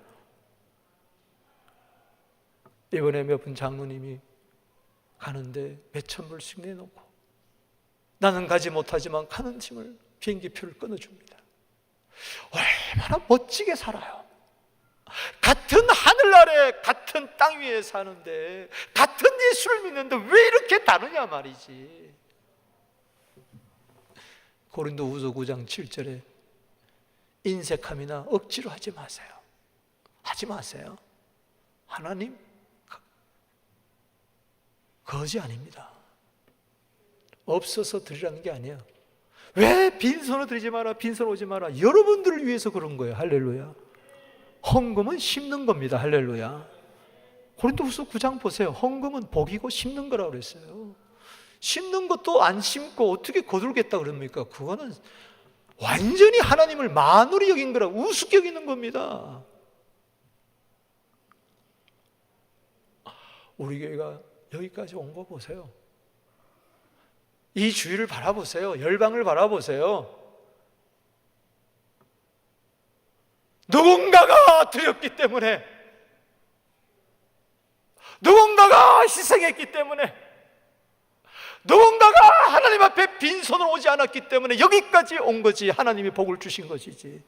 이번에 몇 분 장로님이 가는데 몇천 불씩 내놓고, 나는 가지 못하지만 가는 팀을 비행기표를 끊어줍니다. 얼마나 멋지게 살아요. 같은 하늘 아래 같은 땅 위에 사는데, 같은 예수를 믿는데 왜 이렇게 다르냐 말이지. 고린도후서 9장 7절에 인색함이나 억지로 하지 마세요. 하지 마세요. 하나님 거지 아닙니다. 없어서 드리라는 게 아니에요. 왜 빈손으로 드리지 마라, 빈손 오지 마라. 여러분들을 위해서 그런 거예요. 할렐루야. 헌금은 심는 겁니다. 할렐루야. 고린도후서 9장 보세요. 헌금은 복이고 심는 거라고 그랬어요. 심는 것도 안 심고 어떻게 거둘겠다 그럽니까? 그거는 완전히 하나님을 만으로 여긴 거라, 우습게 여기는 겁니다. 우리 교회가 여기까지 온 거 보세요. 이 주위를 바라보세요. 열방을 바라보세요. 누군가가 드렸기 때문에 누군가가 희생했기 때문에, 누군가가 하나님 앞에 빈손으로 오지 않았기 때문에 여기까지 온 거지. 하나님이 복을 주신 것이지.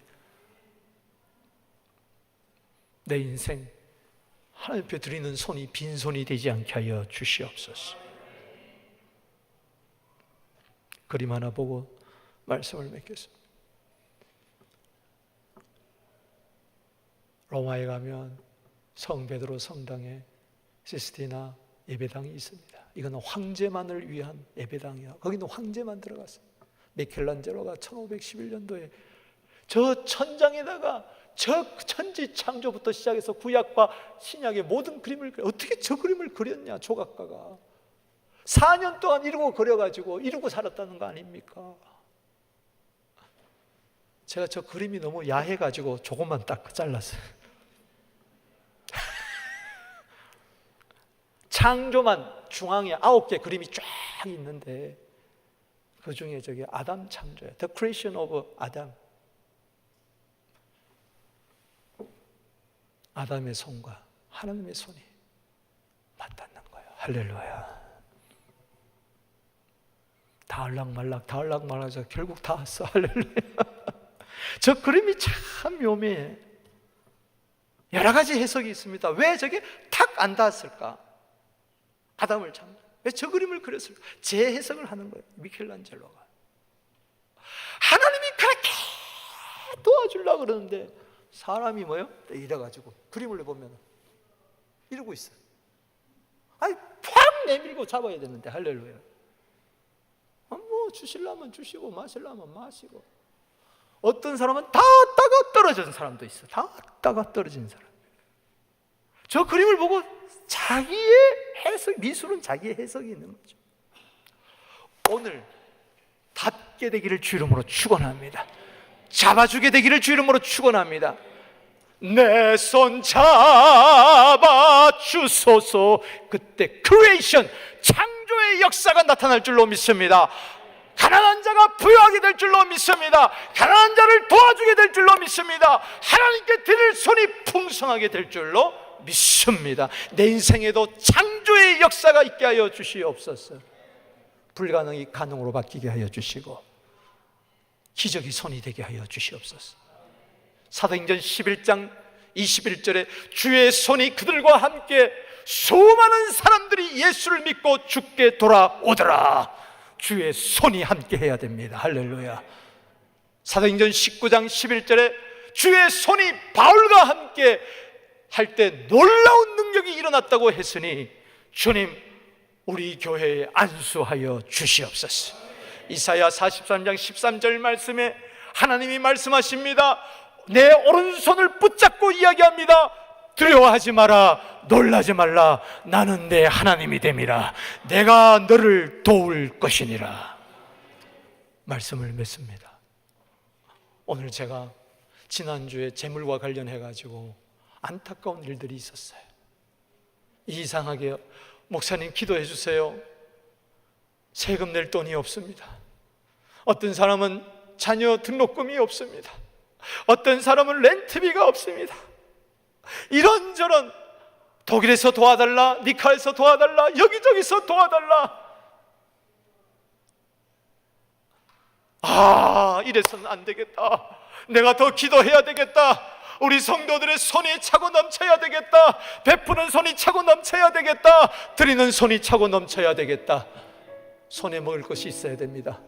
내 인생 하나님 앞에 드리는 손이 빈손이 되지 않게 하여 주시옵소서. 그림 하나 보고 말씀을 맺겠습니다. 로마에 가면 성 베드로 성당에 시스티나 예배당이 있습니다. 이건 황제만을 위한 예배당이야. 거기는 황제만 들어갔어요. 미켈란젤로가 1511년도에 저 천장에다가 저 천지 창조부터 시작해서 구약과 신약의 모든 그림을 어떻게 저 그림을 그렸냐, 조각가가 4년 동안 이러고 그려가지고 이러고 살았다는 거 아닙니까? 제가 저 그림이 너무 야해가지고 조금만 딱 잘랐어요. 창조만 중앙에 9개 그림이 쫙 있는데 그 중에 저게 아담 창조예요. The creation of Adam. 아담의 손과 하나님의 손이 맞닿는 거예요. 할렐루야. 다 알락말락해서 결국 다 왔어. 할렐루야. 저 그림이 참 묘미해. 여러 가지 해석이 있습니다. 왜 저게 탁 안 닿았을까? 아담을 참, 왜 저 그림을 그렸을까? 재해석을 하는 거예요. 미켈란젤로가. 하나님이 그렇게 도와주려고 그러는데 사람이 뭐요? 이래가지고 그림을 보면 이러고 있어요. 아니 팍 내밀고 잡아야 되는데. 할렐루야. 뭐 주시려면 주시고 마시려면 마시고. 어떤 사람은 다 따가 떨어진 사람도 있어. 다 따가 떨어진 사람. 저 그림을 보고 자기의 해석, 미술은 자기의 해석이 있는 거죠. 오늘 닿게 되기를 주 이름으로 축원합니다. 잡아주게 되기를 주 이름으로 축원합니다. 내 손 잡아주소서. 그때 크리에이션, 창조의 역사가 나타날 줄로 믿습니다. 가난한 자가 부유하게 될 줄로 믿습니다. 가난한 자를 도와주게 될 줄로 믿습니다. 하나님께 드릴 손이 풍성하게 될 줄로 믿습니다. 내 인생에도 창조의 역사가 있게 하여 주시옵소서. 불가능이 가능으로 바뀌게 하여 주시고 기적이 손이 되게 하여 주시옵소서. 사도행전 11장 21절에 주의 손이 그들과 함께 수많은 사람들이 예수를 믿고 주께 돌아오더라. 주의 손이 함께 해야 됩니다. 할렐루야. 사도행전 19장 11절에 주의 손이 바울과 함께 할 때 놀라운 능력이 일어났다고 했으니 주님 우리 교회에 안수하여 주시옵소서. 이사야 43장 13절 말씀에 하나님이 말씀하십니다. 내 오른손을 붙잡고 이야기합니다. 두려워하지 마라, 놀라지 말라. 나는 내 하나님이 됨이라. 내가 너를 도울 것이니라. 말씀을 맺습니다. 오늘 제가 지난주에 재물과 관련해 가지고 안타까운 일들이 있었어요. 이상하게 목사님 기도해 주세요. 세금 낼 돈이 없습니다. 어떤 사람은 자녀 등록금이 없습니다. 어떤 사람은 렌트비가 없습니다. 이런저런 독일에서 도와달라, 니카에서 도와달라, 여기저기서 도와달라. 이래서는 안 되겠다. 내가 더 기도해야 되겠다. 우리 성도들의 손이 차고 넘쳐야 되겠다. 베푸는 손이 차고 넘쳐야 되겠다. 드리는 손이 차고 넘쳐야 되겠다. 손에 먹을 것이 있어야 됩니다.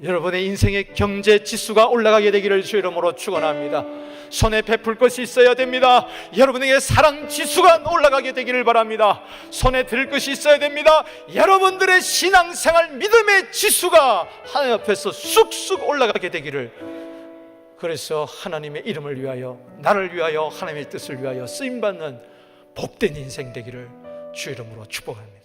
여러분의 인생의 경제 지수가 올라가게 되기를 주 이름으로 축원합니다. 손에 베풀 것이 있어야 됩니다. 여러분에게 사랑 지수가 올라가게 되기를 바랍니다. 손에 들 것이 있어야 됩니다. 여러분들의 신앙생활 믿음의 지수가 하나님 앞에서 쑥쑥 올라가게 되기를. 그래서 하나님의 이름을 위하여, 나를 위하여, 하나님의 뜻을 위하여 쓰임받는 복된 인생 되기를 주 이름으로 축복합니다.